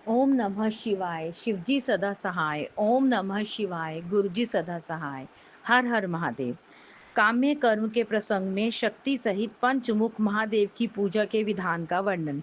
ओम नमः शिवाय। शिवजी सदा सहाय। ओम नमः शिवाय। गुरुजी सदा सहाय। हर हर महादेव। काम्य कर्म के प्रसंग में शक्ति सहित पंचमुख महादेव की पूजा के विधान का वर्णन।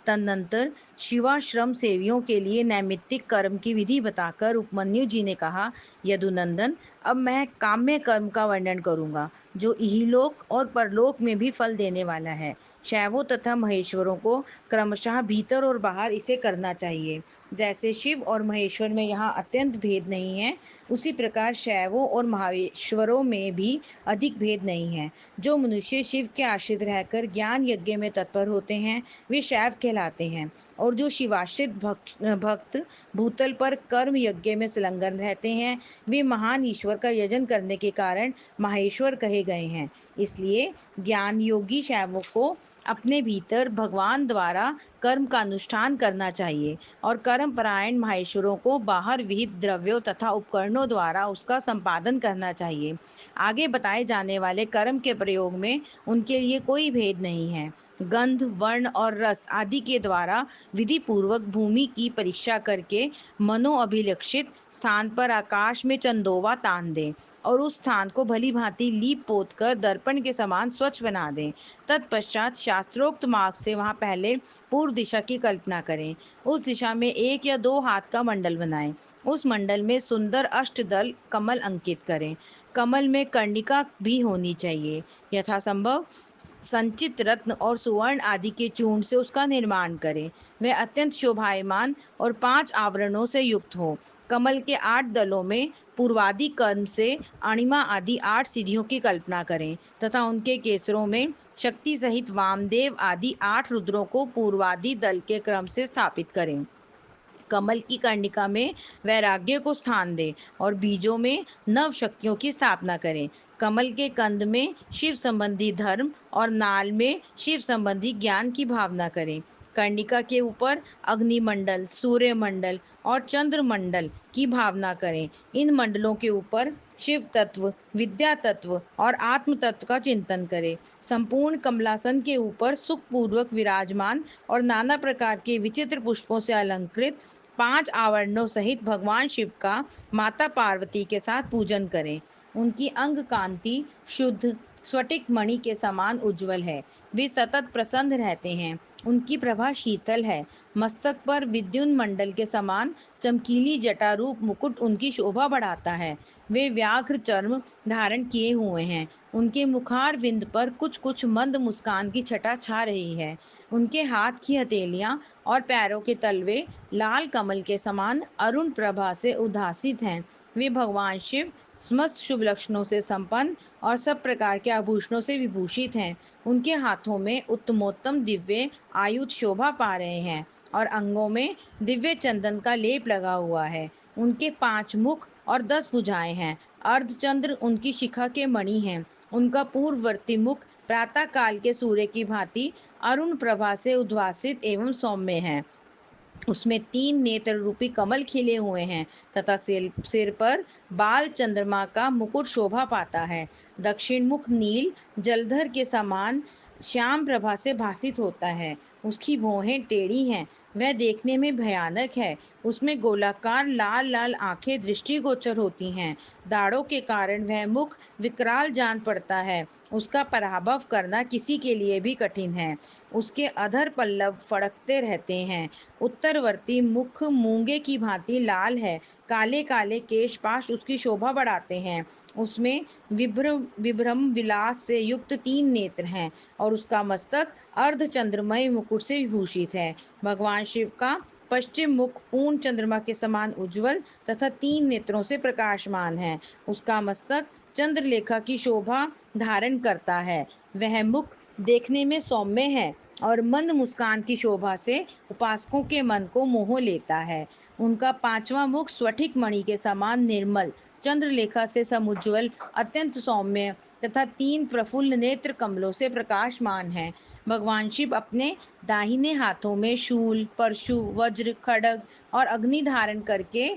तदनंतर शिवाश्रम सेवियों के लिए नैमित्तिक कर्म की विधि बताकर उपमन्यु जी ने कहा, यदुनंदन, अब मैं काम्य कर्म का वर्णन करूंगा जो इहलोक और परलोक में भी फल देने वाला है। शैवों तथा महेश्वरों को क्रमशः भीतर और बाहर इसे करना चाहिए। जैसे शिव और महेश्वर में यहाँ अत्यंत भेद नहीं है, उसी प्रकार शैवों और महेश्वरों में भी अधिक भेद नहीं है। जो मनुष्य शिव के आश्रित रहकर ज्ञान यज्ञ में तत्पर होते हैं वे शैव कहलाते हैं, और जो शिवाश्रित भक्त भूतल पर कर्म यज्ञ में संलग्न रहते हैं वे महान ईश्वर का यजन करने के कारण माहेश्वर कहे गए हैं। इसलिए ज्ञान योगी शैवों को अपने भीतर भगवान द्वारा कर्म का अनुष्ठान करना चाहिए और कर्म परायण माहेश्वरों को बाहर विहित द्रव्यों तथा उपकरणों द्वारा उसका संपादन करना चाहिए। आगे बताए जाने वाले कर्म के प्रयोग में उनके लिए कोई भेद नहीं है। गंध, वर्ण और रस आदि के द्वारा विधि पूर्वक भूमि की परीक्षा करके मनोअभिलक्षित स्थान पर आकाश में चंदोवा तान दें और उस स्थान को भली भांति लीप पोत कर दर्पण के समान स्वच्छ बना दें। तत्पश्चात शास्त्रोक्त मार्ग से वहां पहले पूर्व दिशा की कल्पना करें। उस दिशा में 1 या 2 हाथ का मंडल बनाएं। उस मंडल में सुंदर अष्टदल कमल अंकित करें। कमल में कर्णिका भी होनी चाहिए। यथासंभव संचित रत्न और सुवर्ण आदि के चूर्ण से उसका निर्माण करें। वह अत्यंत शोभायमान और 5 आवरणों से युक्त हो। कमल के 8 दलों में पूर्वादि कर्म से अणिमा आदि 8 सीढ़ियों की कल्पना करें तथा उनके केसरों में शक्ति सहित वामदेव आदि 8 रुद्रों को पूर्वादि दल के क्रम से स्थापित करें। कमल की कर्णिका में वैराग्य को स्थान दें और बीजों में नव शक्तियों की स्थापना करें। कमल के कंद में शिव संबंधी धर्म और नाल में शिव संबंधी ज्ञान की भावना करें। कर्णिका के ऊपर अग्निमंडल, सूर्यमंडल और चंद्रमंडल की भावना करें। इन मंडलों के ऊपर शिव तत्व, विद्या तत्व और आत्म तत्व का चिंतन करें। संपूर्ण कमलासन के ऊपर सुखपूर्वक विराजमान और नाना प्रकार के विचित्र पुष्पों से अलंकृत 5 आवरणों सहित भगवान शिव का माता पार्वती के साथ पूजन करें। उनकी अंग कांति शुद्ध स्फटिक मणि के समान उज्जवल है। वे सतत प्रसन्न रहते हैं। उनकी प्रभा शीतल है। मस्तक पर विद्युन मंडल के समान चमकीली जटा रूप मुकुट उनकी शोभा बढ़ाता है। वे व्याघ्र चर्म धारण किए हुए हैं। उनके मुखार विंद पर कुछ कुछ मंद मुस्कान की छटा छा रही है। उनके हाथ की हथेलियां और पैरों के तलवे लाल कमल के समान अरुण प्रभा से उद्भासित हैं। वे भगवान शिव समस्त शुभ लक्षणों से संपन्न और सब प्रकार के आभूषणों से विभूषित हैं। उनके हाथों में उत्तमोत्तम दिव्य आयुध शोभा पा रहे हैं और अंगों में दिव्य चंदन का लेप लगा हुआ है। उनके 5 मुख और 10 भुजाएं हैं। अर्धचंद्र उनकी शिखा के मणि हैं। उनका पूर्ववर्ती मुख प्रातः काल के सूर्य की भांति अरुण प्रभा से उद्भासित एवं सौम्य है। उसमें 3 नेत्र रूपी कमल खिले हुए हैं तथा सिर पर बाल चंद्रमा का मुकुट शोभा पाता है। दक्षिण मुख नील जलधर के समान श्याम प्रभा से भासित होता है। उसकी भौहें टेढ़ी हैं। वह देखने में भयानक है। उसमें गोलाकार लाल लाल आंखें दृष्टिगोचर होती हैं। दाढ़ों के कारण वह मुख विकराल जान पड़ता है। उसका पराभव करना किसी के लिए भी कठिन है। उसके अधर पल्लव फड़कते रहते हैं। उत्तरवर्ती मुख मूंगे की भांति लाल है। काले काले केश पाश उसकी शोभा बढ़ाते हैं। उसमें विभ्रम विलास से युक्त 3 नेत्र हैं और उसका मस्तक अर्धचंद्रमय मुकुट से विभूषित है। भगवान शिव का पश्चिम मुख पूर्ण चंद्रमा के समान उज्जवल तथा 3 नेत्रों से प्रकाशमान है। उसका मस्तक चंद्रलेखा की शोभा धारण करता है। वह मुख देखने में सौम्य है और मंद मुस्कान की शोभा से उपासकों के मन को मोह लेता है। उनका 5वां मुख स्फटिक मणि के समान निर्मल चंद्रलेखा से समुज्वल अत्यंत सौम्य तथा 3 प्रफुल्ल नेत्र कमलों से प्रकाशमान है। भगवान शिव अपने दाहिने हाथों में शूल, परशु, वज्र, खड्ग और अग्नि धारण करके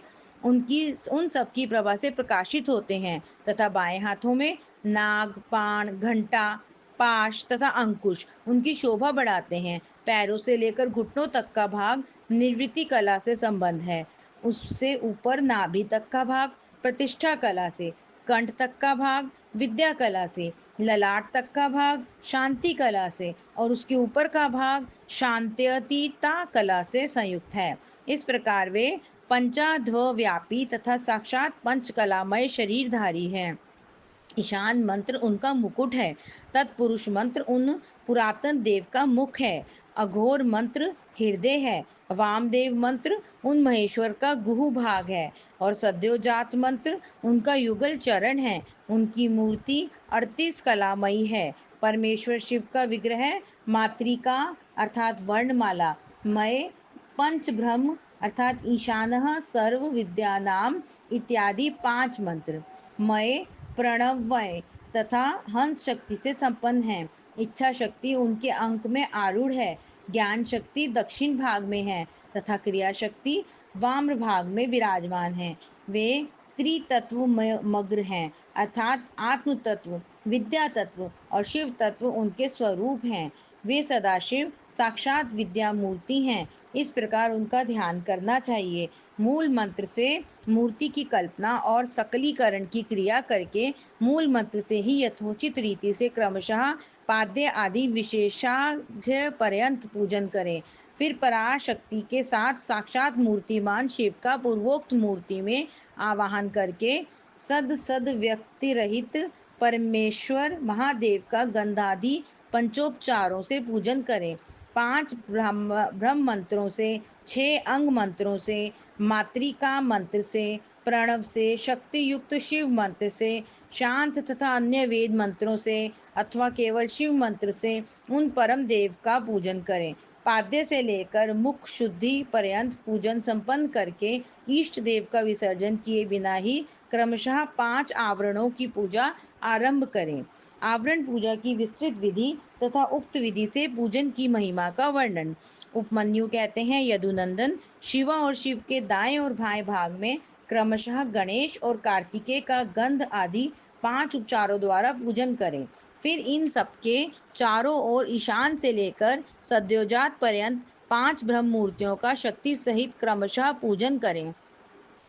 उन सब की प्रभा से प्रकाशित होते हैं तथा बाएं हाथों में नाग, बाण, घंटा, पाश तथा अंकुश उनकी शोभा बढ़ाते हैं। पैरों से लेकर घुटनों तक का भाग निर्वृत्ति कला से संबंध है। उससे ऊपर नाभि तक का भाग प्रतिष्ठा कला से, कंठ तक का भाग विद्या कला से, ललाट तक का भाग शांति कला से और उसके ऊपर का भाग शांत्यतीता कला से संयुक्त है। इस प्रकार वे पंचाध्व व्यापी तथा साक्षात पंचकलामय शरीरधारी हैं। ईशान मंत्र उनका मुकुट है। तत्पुरुष मंत्र उन पुरातन देव का मुख है। अघोर मंत्र हृदय है। वामदेव मंत्र उन महेश्वर का गुहु भाग है और सद्योजात मंत्र उनका युगल चरण है। उनकी मूर्ति 38 कलामयी है। परमेश्वर शिव का विग्रह मातृका अर्थात वर्णमाला, मय, पंच ब्रह्म अर्थात ईशानः सर्व विद्यानाम इत्यादि 5 मंत्र, मय, प्रणवमय तथा हंस शक्ति से संपन्न है। इच्छा शक्ति उनके अंक में आरूढ़ है। ज्ञान शक्ति दक्षिण भाग में है तथा क्रिया शक्ति वाम भाग में विराजमान है। वे त्रितत्व मग्र हैं अर्थात आत्म तत्व, विद्या तत्व और शिव तत्व उनके स्वरूप हैं। वे सदाशिव साक्षात विद्या मूर्ति हैं। इस प्रकार उनका ध्यान करना चाहिए। मूल मंत्र से मूर्ति की कल्पना और सकलीकरण की क्रिया करके मूल मंत्र से ही यथोचित रीति से क्रमशः पाद्य आदि विशेषाघ्य पर्यंत पूजन करें। फिर पराशक्ति के साथ साक्षात मूर्तिमान शिव का पूर्वोक्त मूर्ति में आवाहन करके सद व्यक्ति रहित परमेश्वर महादेव का गंधादि पंचोपचारों से पूजन करें। 5 ब्रह्म मंत्रों से, 6 अंग मंत्रों से, मातृका मंत्र से, प्रणव से, शक्ति युक्त शिव मंत्र से, शांत तथा अन्य वेद मंत्रों से अथवा केवल शिव मंत्र से उन परम देव का पूजन करें। पाद्य से लेकर मुख शुद्धि पर्यंत पूजन संपन्न करके इष्ट देव का विसर्जन किए बिना ही क्रमशः 5 आवरणों की पूजा आरंभ करें। आवरण पूजा की विस्तृत विधि तथा उक्त विधि से पूजन की महिमा का वर्णन। उपमन्यु कहते हैं, यदुनंदन, शिवा और शिव के दाएं और बाएं भाग में क्रमशः गणेश और कार्तिकेय का गंध आदि 5 उपचारों द्वारा पूजन करें। फिर इन सबके चारों ओर ईशान से लेकर सद्योजात पर्यंत 5 ब्रह्म मूर्तियों का शक्ति सहित क्रमशः पूजन करें।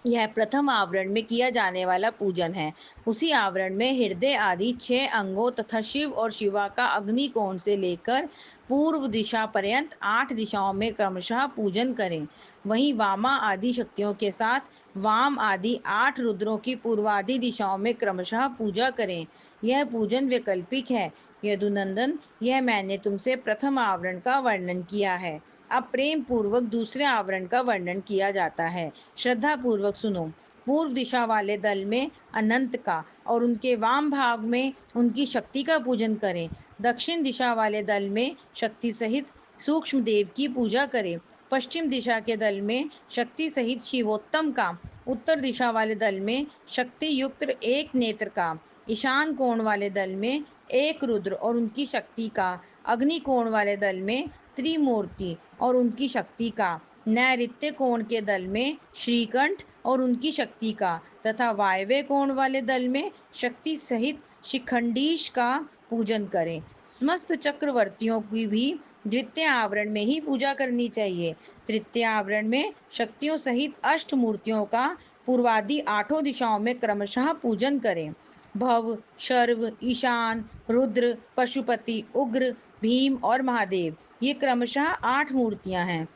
यह प्रथम आवरण में किया जाने वाला पूजन है। उसी आवरण में हृदय आदि 6 अंगों तथा शिव और शिवा का अग्निकोण से लेकर पूर्व दिशा पर्यंत 8 दिशाओं में क्रमशः पूजन करें। वहीं वामा आदि शक्तियों के साथ वाम आदि 8 रुद्रों की पूर्वादि दिशाओं में क्रमशः पूजा करें। यह पूजन वैकल्पिक है। यदुनंदन, यह मैंने तुमसे प्रथम आवरण का वर्णन किया है। अब प्रेम पूर्वक दूसरे आवरण का वर्णन किया जाता है। श्रद्धा पूर्वक सुनो। पूर्व दिशा वाले दल में अनंत का और उनके वाम भाग में उनकी शक्ति का पूजन करें। दक्षिण दिशा वाले दल में शक्ति सहित सूक्ष्म देव की पूजा करें। पश्चिम दिशा के दल में शक्ति सहित शिवोत्तम का, उत्तर दिशा वाले दल में शक्ति युक्त एक नेत्र का, ईशान कोण वाले दल में एक रुद्र और उनकी शक्ति का, अग्नि कोण वाले दल में त्रिमूर्ति और उनकी शक्ति का, नैऋत्य कोण के दल में श्रीकंठ और उनकी शक्ति का तथा वायव्य कोण वाले दल में शक्ति सहित शिखंडीश का पूजन करें। समस्त चक्रवर्तियों की भी द्वितीय आवरण में ही पूजा करनी चाहिए। तृतीय आवरण में शक्तियों सहित 8 मूर्तियों का पूर्वादि 8 दिशाओं में क्रमशः पूजन करें। भव, शर्व, ईशान, रुद्र, पशुपति, उग्र, भीम और महादेव, ये क्रमशः 8 मूर्तियां हैं।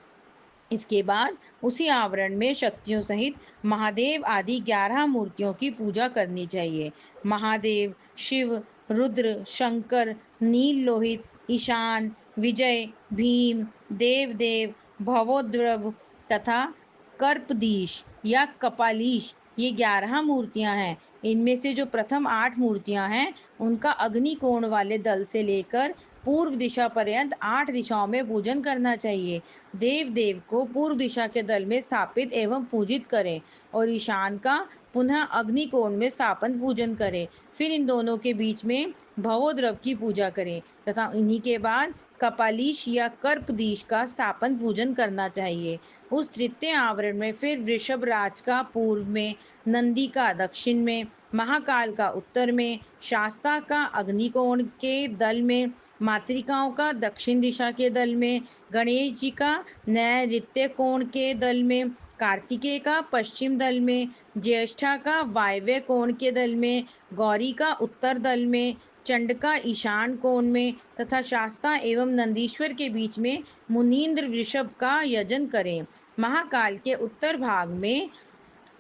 इसके बाद उसी आवरण में शक्तियों सहित महादेव आदि 11 मूर्तियों की पूजा करनी चाहिए। महादेव, शिव, रुद्र, शंकर, नील लोहित, ईशान, विजय, भीम, देवदेव, भवोद्रव तथा कर्पदीश या कपालीश, ये 11 मूर्तियां हैं। इनमें से जो प्रथम 8 मूर्तियां हैं उनका अग्नि कोण वाले दल से लेकर पूर्व दिशा पर्यंत 8 दिशाओं में पूजन करना चाहिए। देव देव को पूर्व दिशा के दल में स्थापित एवं पूजित करें और ईशान का पुनः अग्निकोण में स्थापन पूजन करें। फिर इन दोनों के बीच में भवोद्रव की पूजा करें तथा इन्हीं के बाद कपालीश या कर्पदीश का स्थापन पूजन करना चाहिए। उस तृतीय आवरण में फिर वृषभ राज का पूर्व में, नंदी का दक्षिण में, महाकाल का उत्तर में, शास्ता का अग्निकोण के दल में, मातृकाओं का दक्षिण दिशा के दल में, गणेश जी का नैऋत्य कोण के दल में, कार्तिकेय का पश्चिम दल में, ज्येष्ठा का वायव्य कोण के दल में, गौरी का उत्तर दल में, चंडका ईशान कोण में तथा शास्ता एवं नंदीश्वर के बीच में मुनीन्द्र वृषभ का यजन करें। महाकाल के उत्तर भाग में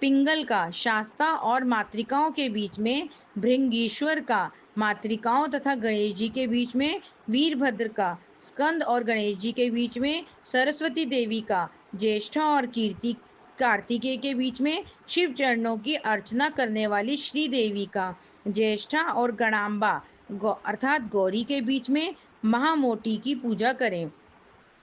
पिंगल का, शास्ता और मातृकाओं के बीच में भृंगीश्वर का, मातृकाओं तथा गणेश जी के बीच में वीरभद्र का, स्कंद और गणेश जी के बीच में सरस्वती देवी का, ज्येष्ठा और कीर्ति कार्तिकेय के बीच में शिव चरणों की अर्चना करने वाली श्री देवी का, ज्येष्ठा और गणाम्बा अर्थात गौरी के बीच में महामोटी की पूजा करें।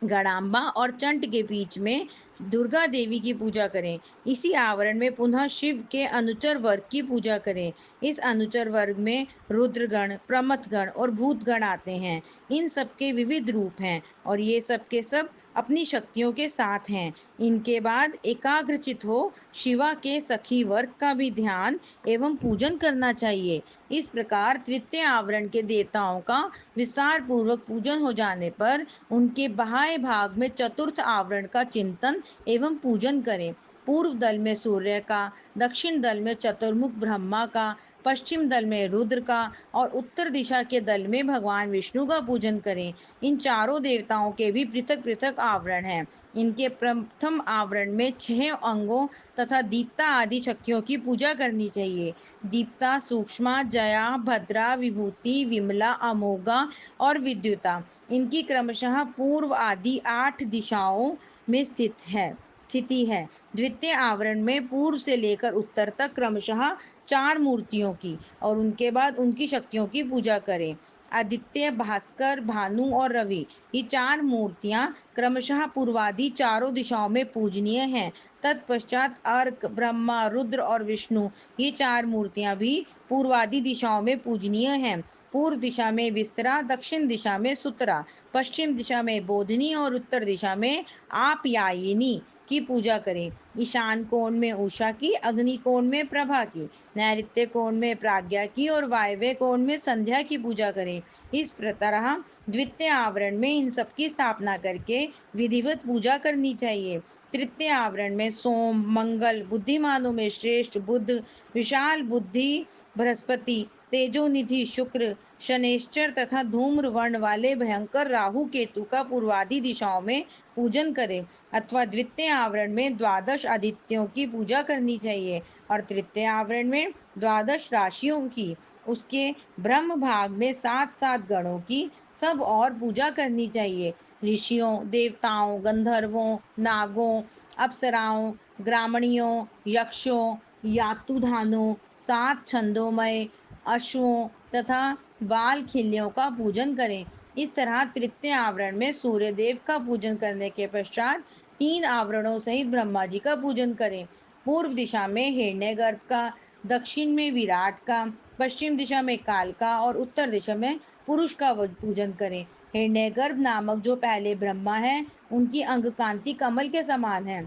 गणाम्बा और चंट के बीच में दुर्गा देवी की पूजा करें। इसी आवरण में पुनः शिव के अनुचर वर्ग की पूजा करें। इस अनुचर वर्ग में रुद्रगण, प्रमथगण और भूतगण आते हैं। इन सबके विविध रूप हैं और ये सब के सब अपनी शक्तियों के साथ हैं। इनके बाद एकाग्रचित हो शिवा के सखी वर्ग का भी ध्यान एवं पूजन करना चाहिए। इस प्रकार तृतीय आवरण के देवताओं का विस्तार पूर्वक पूजन हो जाने पर उनके बाह्य भाग में चतुर्थ आवरण का चिंतन एवं पूजन करें। पूर्व दल में सूर्य का, दक्षिण दल में चतुर्मुख ब्रह्मा का, पश्चिम दल में रुद्र का और उत्तर दिशा के दल में भगवान विष्णु का पूजन करें। इन चारों देवताओं के भी पृथक पृथक आवरण हैं। इनके प्रथम आवरण में 6 अंगों तथा दीप्ता आदि शक्तियों की पूजा करनी चाहिए। दीप्ता, सूक्ष्मा, जया, भद्रा, विभूति, विमला, अमोघा और विद्युता, इनकी क्रमशः पूर्व आदि 8 दिशाओं में स्थिति है। द्वितीय आवरण में पूर्व से लेकर उत्तर तक क्रमशः 4 मूर्तियों की और उनके बाद उनकी शक्तियों की पूजा करें। आदित्य, भास्कर, भानु और रवि, ये 4 मूर्तियां क्रमशः पूर्वादि चारों दिशाओं में पूजनीय हैं। तत्पश्चात अर्क, ब्रह्मा, रुद्र और विष्णु, ये 4 मूर्तियां भी पूर्वादि दिशाओं में पूजनीय हैं। पूर्व दिशा में विस्तरा, दक्षिण दिशा में सुतरा, पश्चिम दिशा में बोधनी और उत्तर दिशा में आप्यायिनी की पूजा करें। ईशान कोण में उषा की, अग्नि कोण में प्रभा की, नैऋत्य कोण में प्राज्ञा की और वायव्य कोण में संध्या की पूजा करें। इस तरह द्वितीय आवरण में इन सबकी स्थापना करके विधिवत पूजा करनी चाहिए। तृतीय आवरण में सोम, मंगल, बुद्धिमानों में श्रेष्ठ बुध, विशाल बुद्धि बृहस्पति, तेजोनिधि शुक्र, शनैश्चर तथा धूम्र वर्ण वाले भयंकर राहु केतु का पूर्वादि दिशाओं में पूजन करें अथवा द्वितीय आवरण में 12 आदित्यों की पूजा करनी चाहिए और तृतीय आवरण में 12 राशियों की, उसके ब्रह्म भाग में 7 गणों की सब और पूजा करनी चाहिए। ऋषियों, देवताओं, गंधर्वों, नागों, अप्सराओं, ग्रामणियों, यक्षों, यातुधानों, 7 छंदोमय अश्वों तथा बाल खिल्लियों का पूजन करें। इस तरह तृतीय आवरण में सूर्य देव का पूजन करने के पश्चात 3 आवरणों सहित ब्रह्मा जी का पूजन करें। पूर्व दिशा में हिरण्यगर्भ का, दक्षिण में विराट का, पश्चिम दिशा में काल का और उत्तर दिशा में पुरुष का पूजन करें। हिरण्यगर्भ नामक जो पहले ब्रह्मा है, उनकी अंग कांति कमल के समान है।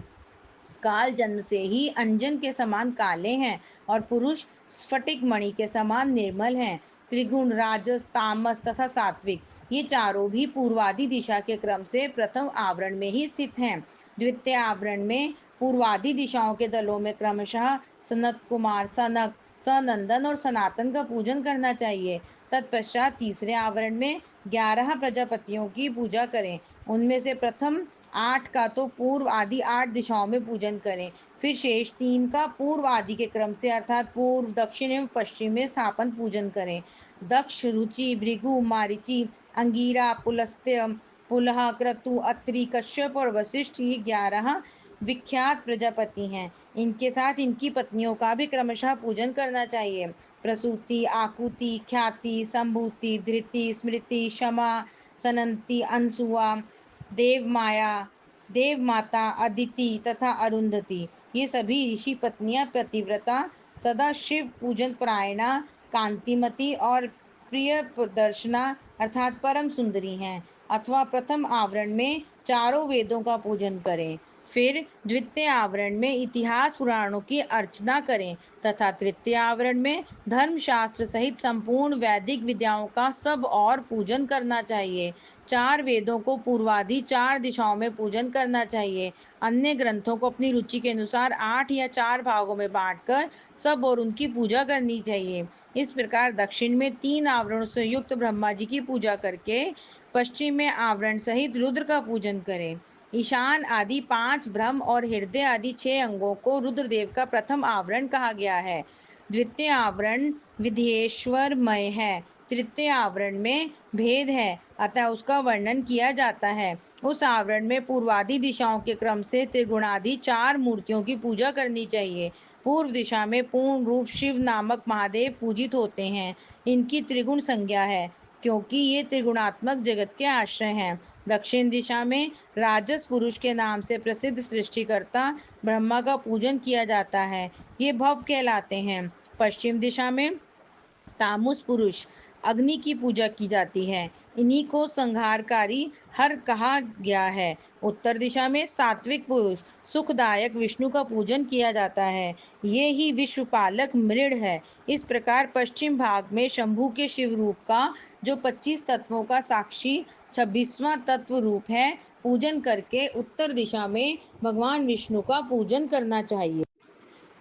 काल जन्म से ही अंजन के समान काले हैं और पुरुष स्फटिक मणि के समान निर्मल हैं। त्रिगुण, राजस, तामस तथा सात्विक, ये चारों भी पूर्वादि दिशा के क्रम से प्रथम आवरण में ही स्थित हैं। द्वितीय आवरण में पूर्वादि दिशाओं के दलों में क्रमशः सनत कुमार, सनक, सनंदन और सनातन का पूजन करना चाहिए। तत्पश्चात तीसरे आवरण में 11 प्रजापतियों की पूजा करें। उनमें से प्रथम 8 का तो पूर्व आदि 8 दिशाओं में पूजन करें, फिर शेष 3 का पूर्व आदि के क्रम से अर्थात पूर्व, दक्षिण एवं पश्चिम में स्थापन पूजन करें। दक्ष, रुचि, भृगु, मारीचि, अंगीरा, पुलस्त्य, पुलह, क्रतु, अत्रि, कश्यप और वशिष्ठ, ये 11 विख्यात प्रजापति हैं। इनके साथ इनकी पत्नियों का भी क्रमशः पूजन करना चाहिए। प्रसूति, आकुति, ख्याति, संभूति, धृति, स्मृति, क्षमा, सनंती, अनसुआ, देवमाया, देव माता अदिति तथा अरुंधति, ये सभी ऋषि पत्नियां पतिव्रता, सदा शिव पूजन परायणा, कांतिमती और प्रिय प्रदर्शना अर्थात परम सुंदरी हैं। अथवा प्रथम आवरण में चारों वेदों का पूजन करें, फिर द्वितीय आवरण में इतिहास पुराणों की अर्चना करें तथा तृतीय आवरण में धर्मशास्त्र सहित संपूर्ण वैदिक विद्याओं का सब और पूजन करना चाहिए। चार वेदों को पूर्वादि चार दिशाओं में पूजन करना चाहिए। अन्य ग्रंथों को अपनी रुचि के अनुसार 8 या 4 भागों में बांटकर सब और उनकी पूजा करनी चाहिए। इस प्रकार दक्षिण में 3 आवरणों से युक्त ब्रह्मा जी की पूजा करके पश्चिम में आवरण सहित रुद्र का पूजन करें। ईशान आदि 5 ब्रह्म और हृदय आदि 6 अंगों को रुद्रदेव का प्रथम आवरण कहा गया है। द्वितीय आवरण विधेश्वरमय है। तृतीय आवरण में भेद है, अतः उसका वर्णन किया जाता है। उस आवरण में पूर्वादि दिशाओं के क्रम से त्रिगुणादि 4 मूर्तियों की पूजा करनी चाहिए। पूर्व दिशा में पूर्ण रूप शिव नामक महादेव पूजित होते हैं। इनकी त्रिगुण संज्ञा है, क्योंकि ये त्रिगुणात्मक जगत के आश्रय हैं। दक्षिण दिशा में राजस पुरुष के नाम से प्रसिद्ध सृष्टिकर्ता ब्रह्मा का पूजन किया जाता है, ये भव कहलाते हैं। पश्चिम दिशा में तामस पुरुष अग्नि की पूजा की जाती है, इन्हीं को संहारकारी हर कहा गया है। उत्तर दिशा में सात्विक पुरुष सुखदायक विष्णु का पूजन किया जाता है, ये ही विश्वपालक मृड है। इस प्रकार पश्चिम भाग में शंभु के शिव रूप का, जो 25 तत्वों का साक्षी 26वां तत्व रूप है, पूजन करके उत्तर दिशा में भगवान विष्णु का पूजन करना चाहिए।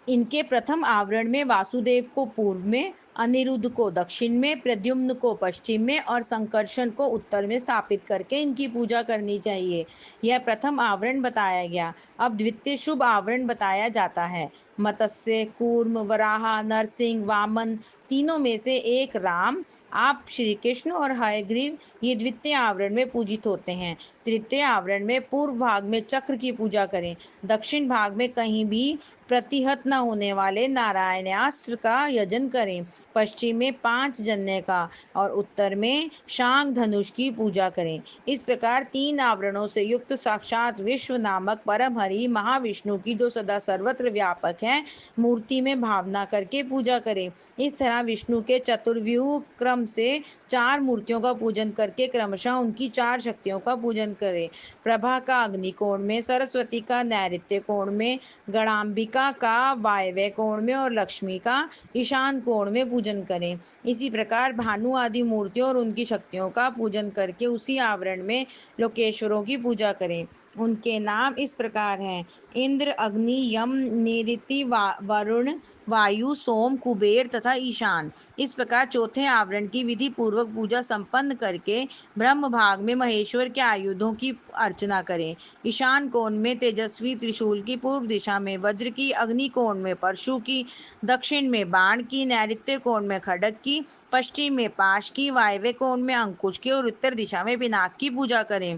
इनके प्रथम आवरण में वासुदेव को पूर्व में, अनिरुद्ध को दक्षिण में, प्रद्युम्न को पश्चिम में और संकर्षण को उत्तर में स्थापित करके इनकी पूजा करनी चाहिए। यह प्रथम आवरण बताया गया। अब द्वितीय शुभ आवरण बताया जाता है। मत्स्य, कूर्म, वराह, नरसिंह, वामन, तीनों में से एक राम, आप श्री कृष्ण और हयग्रीव, ये द्वितीय आवरण में पूजित होते हैं। तृतीय आवरण में पूर्व भाग में चक्र की पूजा करें, दक्षिण भाग में कहीं भी प्रतिहत न होने वाले नारायणास्त्र का यजन करें, पश्चिम में 5 जन्य का और उत्तर में शांग धनुष की पूजा करें। इस प्रकार 3 आवरणों से युक्त साक्षात विश्व नामक परम हरि महाविष्णु की, जो सदा सर्वत्र व्यापक है, मूर्ति में भावना करके पूजा करें। इस तरह विष्णु के चतुर्व्यूह क्रम से 4 मूर्तियों का पूजन करके क्रमशः उनकी 4 शक्तियों का पूजन करें। प्रभा का अग्नि कोण में, सरस्वती का नैऋत्य कोण में, गणाम्बिका का वायव्य कोण में और लक्ष्मी का ईशान कोण में पूजन करें। इसी प्रकार भानु आदि मूर्तियों और उनकी शक्तियों का पूजन करके उसी आवरण में लोकेश्वरों की पूजा करें। उनके नाम इस प्रकार हैं: इंद्र, अग्नि, यम, निऋति, वरुण, वायु, सोम, कुबेर तथा ईशान। इस प्रकार चौथे आवरण की विधि पूर्वक पूजा संपन्न करके ब्रह्म भाग में महेश्वर के आयुधों की अर्चना करें। ईशान कोण में तेजस्वी त्रिशूल की, पूर्व दिशा में वज्र की, अग्नि कोण में परशु की, दक्षिण में बाण की, नैऋत्य कोण में खड्ग की, पश्चिम में पाश की, वायव्य कोण में अंकुश की और उत्तर दिशा में पिनाक की पूजा करें।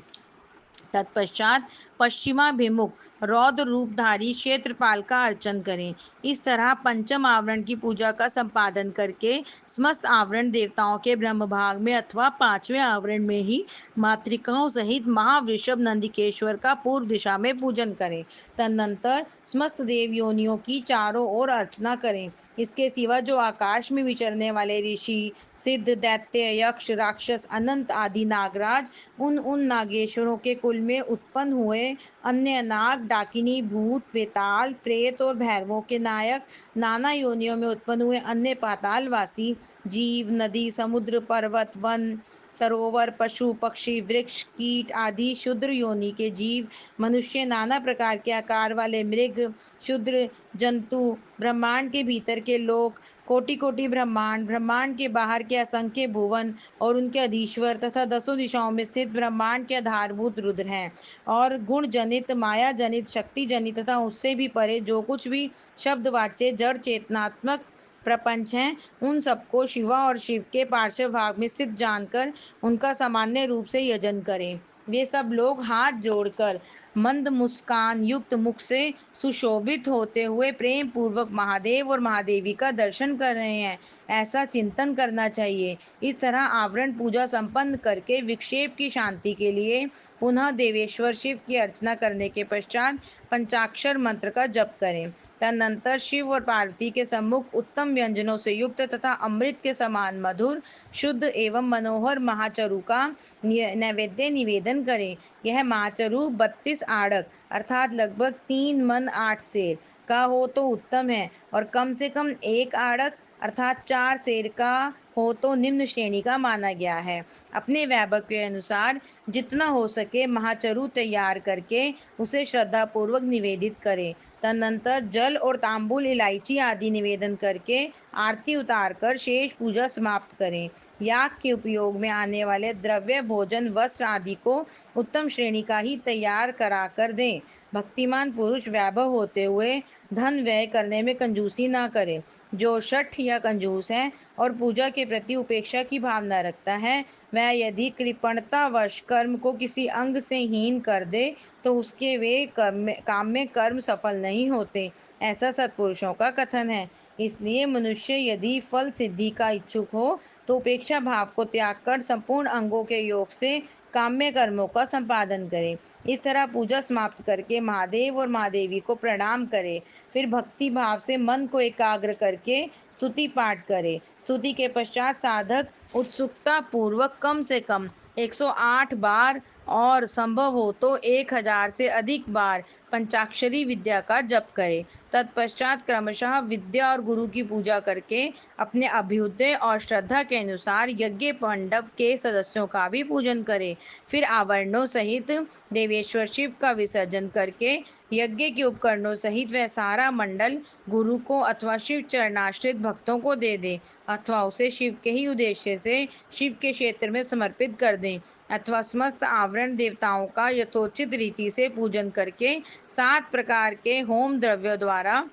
तत्पश्चात पश्चिमाभिमुख रौद्र रूपधारी क्षेत्रपाल का अर्चन करें। इस तरह पंचम आवरण की पूजा का संपादन करके समस्त आवरण देवताओं के ब्रह्म भाग में अथवा 5वें आवरण में ही मातृकाओं सहित महावृषभ नंदिकेश्वर का पूर्व दिशा में पूजन करें। तदनंतर समस्त देव योनियों की चारों ओर अर्चना करें। इसके सिवा जो आकाश में विचरने वाले ऋषि, सिद्ध, दैत्य, यक्ष, राक्षस, अनंत आदि नागराज, उन नागेश्वरों के कुल में उत्पन्न हुए अन्य नाग, डाकिनी, भूत, बेताल, प्रेत और भैरवों के नायक, नाना योनियों में उत्पन्न हुए अन्य पातालवासी जीव, नदी, समुद्र, पर्वत, वन, सरोवर, पशु, पक्षी, वृक्ष, कीट आदि क्षुद्र योनि के जीव, मनुष्य, नाना प्रकार के आकार वाले मृग, क्षुद्र जंतु, ब्रह्मांड के भीतर के लोक, कोटि कोटि ब्रह्मांड, ब्रह्मांड के बाहर के असंख्य भुवन और उनके अधीश्वर तथा 10 दिशाओं में स्थित ब्रह्मांड के आधारभूत रुद्र हैं, और गुण जनित, माया जनित, शक्ति जनित तथा उससे भी परे जो कुछ भी शब्दवाच्य जड़ चेतनात्मक प्रपंच हैं, उन सबको शिवा और शिव के पार्श्व भाग में स्थित जानकर उनका सामान्य रूप से यजन करें। वे सब लोग हाथ जोड़कर मंद मुस्कान युक्त मुख से सुशोभित होते हुए प्रेम पूर्वक महादेव और महादेवी का दर्शन कर रहे हैं। ऐसा चिंतन करना चाहिए। इस तरह आवरण पूजा संपन्न करके विक्षेप की शांति के लिए पुनः देवेश्वर शिव की अर्चना करने के पश्चात पंचाक्षर मंत्र का जप करें। तदनंतर शिव और पार्वती के सम्मुख उत्तम व्यंजनों से युक्त तथा अमृत के समान मधुर, शुद्ध एवं मनोहर महाचरु का नैवेद्य निवेदन करें। यह महाचरु 32 आड़क अर्थात लगभग 3 मन 8 सेर का हो तो उत्तम है, और कम से कम 1 आड़क अर्थात 4 सेर का हो तो निम्न श्रेणी का माना गया है। अपने वैभव के अनुसार जितना हो सके महाचरु तैयार करके उसे श्रद्धापूर्वक निवेदित करें। तदनंतर जल और तांबुल, इलायची आदि निवेदन करके आरती उतारकर शेष पूजा समाप्त करें। याग के उपयोग में आने वाले द्रव्य, भोजन, वस्त्र आदि को उत्तम श्रेणी का ही तैयार करा कर दें। भक्तिमान पुरुष वैभव होते हुए धन व्यय करने में कंजूसी ना करे। जो शठ या कंजूस है और पूजा के प्रति उपेक्षा की भावना रखता है, वह यदि कृपणतावश कर्म को किसी अंग से हीन कर दे तो उसके वे काम में कर्म सफल नहीं होते, ऐसा सत्पुरुषों का कथन है। इसलिए मनुष्य यदि फल सिद्धि का इच्छुक हो तो उपेक्षा भाव को त्याग कर संपूर्ण अंगों के योग से काम्य कर्मों का संपादन करे। इस तरह पूजा समाप्त करके महादेव और महादेवी को प्रणाम करे। फिर भक्ति भाव से मन को एकाग्र करके स्तुति पाठ करे। स्तुति के पश्चात साधक उत्सुकता पूर्वक कम से कम 108 बार और संभव हो तो 1000 से अधिक बार पंचाक्षरी विद्या का जप करे। तत्पश्चात क्रमशः विद्या और गुरु की पूजा करके अपने अभ्युदय और श्रद्धा के अनुसार यज्ञ मंडप के सदस्यों का भी पूजन करे। फिर आवरणों सहित देवेश्वर शिव का विसर्जन करके यज्ञ के उपकरणों सहित वह सारा मंडल गुरु को अथवा शिव चरणाश्रित भक्तों को दे दे, अथवा उसे शिव के ही उद्देश्य से शिव के क्षेत्र में समर्पित कर दें, अथवा समस्त आवरण देवताओं का यथोचित रीति से पूजन करके 7 प्रकार के होम द्रव्यों द्वारा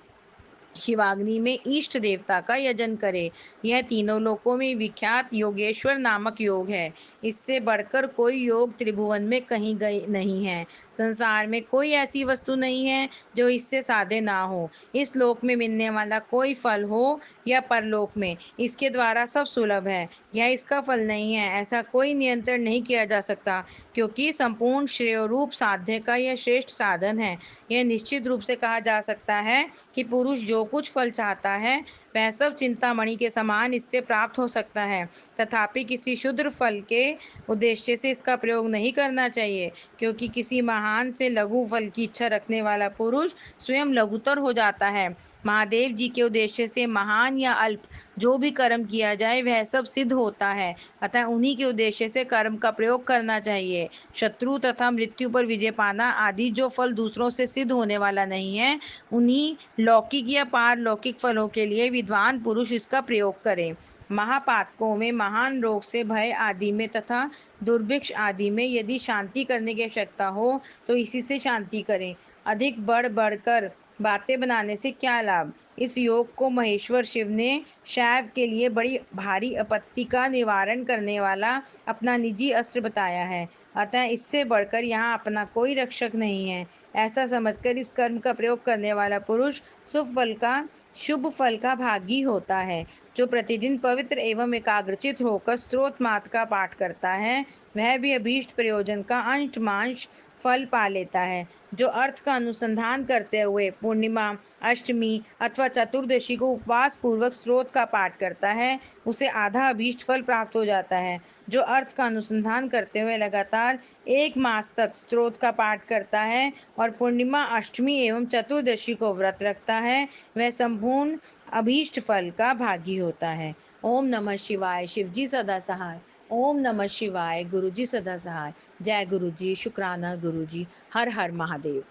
शिवाग्नि में इष्ट देवता का यजन करे। यह तीनों लोकों में विख्यात योगेश्वर नामक योग है। इससे बढ़कर कोई योग त्रिभुवन में कहीं गई नहीं है। संसार में कोई ऐसी वस्तु नहीं है जो इससे साध्य ना हो। इस लोक में मिलने वाला कोई फल हो या परलोक में, इसके द्वारा सब सुलभ है। यह इसका फल नहीं है, ऐसा कोई नियंत्रण नहीं किया जा सकता, क्योंकि संपूर्ण श्रेयोरूप साध्य का यह श्रेष्ठ साधन है। यह निश्चित रूप से कहा जा सकता है कि पुरुष जो कुछ फल चाहता है वह सब चिंतामणि के समान इससे प्राप्त हो सकता है। तथापि किसी क्षुद्र फल के उद्देश्य से इसका प्रयोग नहीं करना चाहिए, क्योंकि किसी महान से लघु फल की इच्छा रखने वाला पुरुष स्वयं लघुतर हो जाता है। महादेव जी के उद्देश्य से महान या अल्प जो भी कर्म किया जाए वह सब सिद्ध होता है, अतः उन्हीं के उद्देश्य से कर्म का प्रयोग करना चाहिए। शत्रु तथा मृत्यु पर विजय पाना आदि जो फल दूसरों से सिद्ध होने वाला नहीं है, उन्हीं लौकिक या पारलौकिक फलों के लिए विद्वान पुरुष इसका प्रयोग करें। महापातकों में, महान रोग से भय आदि में तथा दुर्भिक्ष आदि में यदि शांति करने की आवश्यकता हो तो इसी से शांति करें। अधिक बढ़ बढ़कर बातें बनाने से क्या लाभ। इस योग को महेश्वर शिव ने शैव के लिए बड़ी भारी आपत्ति का निवारण करने वाला अपना निजी अस्त्र बताया है, अतः इससे बढ़कर यहाँ अपना कोई रक्षक नहीं है। ऐसा समझकर इस कर्म का प्रयोग करने वाला पुरुष शुभ फल का भागी होता है। जो प्रतिदिन पवित्र एवं एकाग्रचित होकर स्तोत्र मात्र का पाठ करता है, वह भी अभीष्ट प्रयोजन का अंशमांश फल पा लेता है। जो अर्थ का अनुसंधान करते हुए पूर्णिमा, अष्टमी अथवा चतुर्दशी को उपवास पूर्वक स्तोत्र का पाठ करता है, उसे आधा अभीष्ट फल प्राप्त हो जाता है। जो अर्थ का अनुसंधान करते हुए लगातार 1 मास तक स्तोत्र का पाठ करता है और पूर्णिमा, अष्टमी एवं चतुर्दशी को व्रत रखता है, वह संपूर्ण अभीष्ट फल का भागी होता है। ओम नमः शिवाय। शिवजी सदा सहाय। ओम नमः शिवाय। गुरुजी सदा सहाय। जय गुरुजी। शुक्राना गुरुजी। हर हर महादेव।